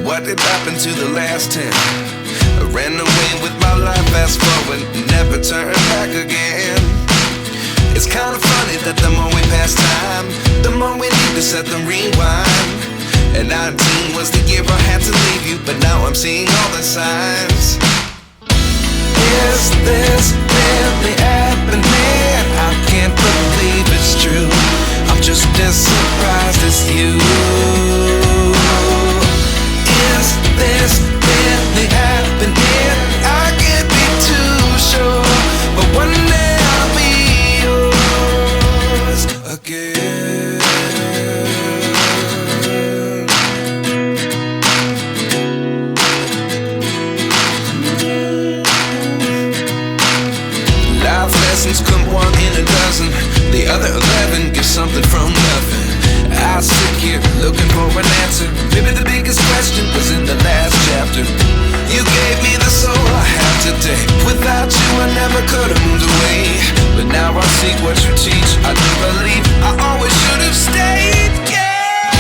What did happen to the last 10? I ran away with my life, fast forward, never turn back again. It's kind of funny that the more we pass time, the more we need to set them rewind. And 19 was the year I had to leave you, but now I'm seeing all the signs. Is this really happening? I can't believe it's true. I'm just as surprised as you. Is this really happening? I can't be too sure, but one day I'll be yours again. Life lessons come one in a dozen. The other 11 get something from nothing. I sit here looking for an answer. Maybe the biggest question was in the last chapter. You gave me the soul I have today. Without you I never could have moved away. But now I see what you teach. I do believe I always should have stayed. Yeah.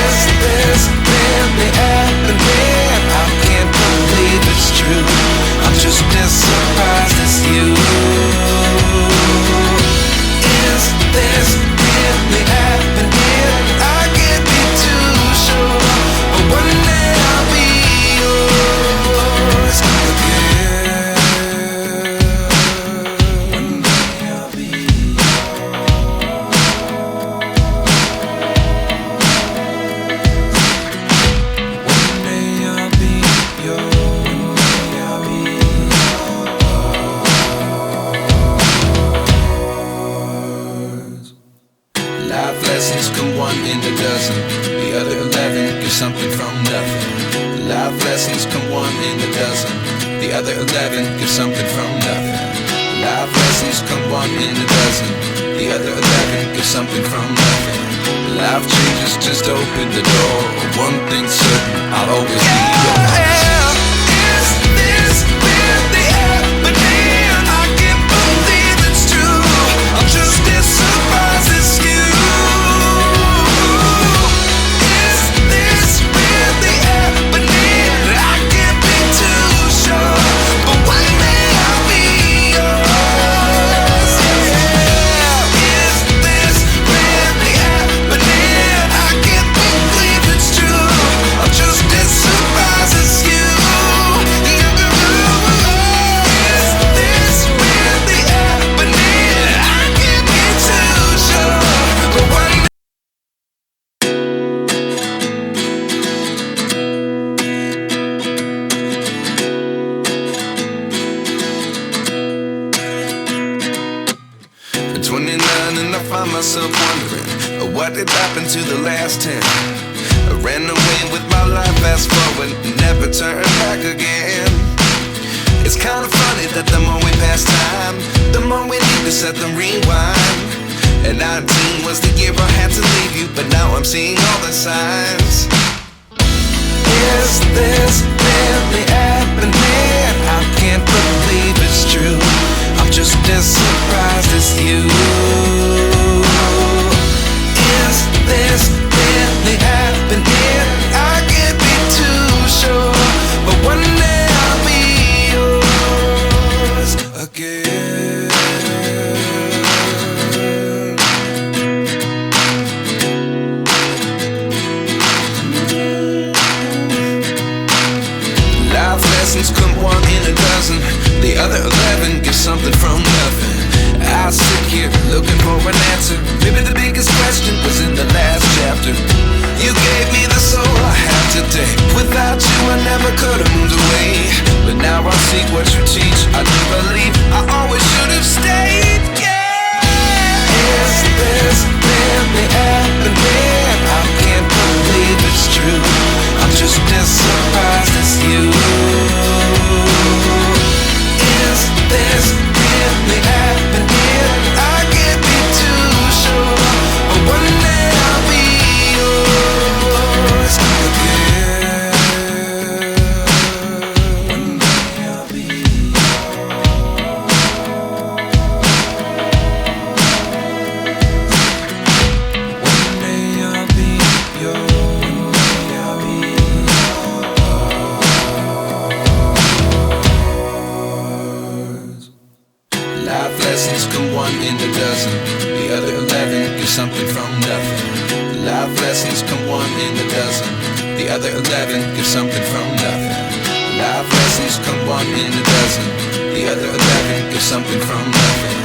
Is this really happening? I can't believe it's true. I'm just as surprised as you. Is this really happening? I can't be too sure, but one day I'll be yours again. One day I'll be yours. One day I'll be yours. I'll be yours. Life lessons come one in a dozen. The other 11 get something from nothing. Life lessons come one in a dozen. The other 11 get something from nothing. Life lessons come one in a dozen. The other 11 get something from nothing. Life changes, just open the door. One thing's certain, I'll always be yours. Is this really happening? I can't believe it's true. I'm just as surprised as you. Myself wondering what did happen to the last 10. I ran away with my life, fast forward, never turn back again. It's kind of funny that the more we pass time, the more we need to set them rewind. And 19 was the year I had to leave you, but now I'm seeing all the signs. Is this really happening? I can't believe it's true. I'm just as surprised as you. Is this really happening? I can't be too sure, but one day I'll be yours again. Life lessons come one in a dozen. The other 11 get something from nothing. I sit here looking for an answer. Maybe the biggest question was in the last chapter. You gave me the soul I have today. Without you I never could have moved away. But now I see what you teach. I do believe I always should have stayed. Yeah. Is this really happening? I can't believe it's true. I'm just as surprised as you. Is this really happening? I can't be too sure, but one day I'll be yours again. One day I'll be yours. 11 give something from nothing. Life lessons come one in a dozen. The other 11 give something from nothing.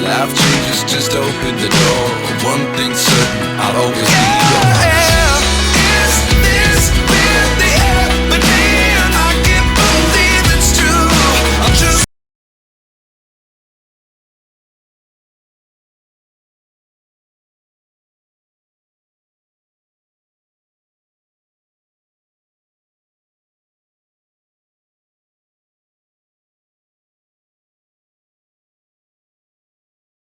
Life changes just open the door. One thing's certain, I'll always be yours.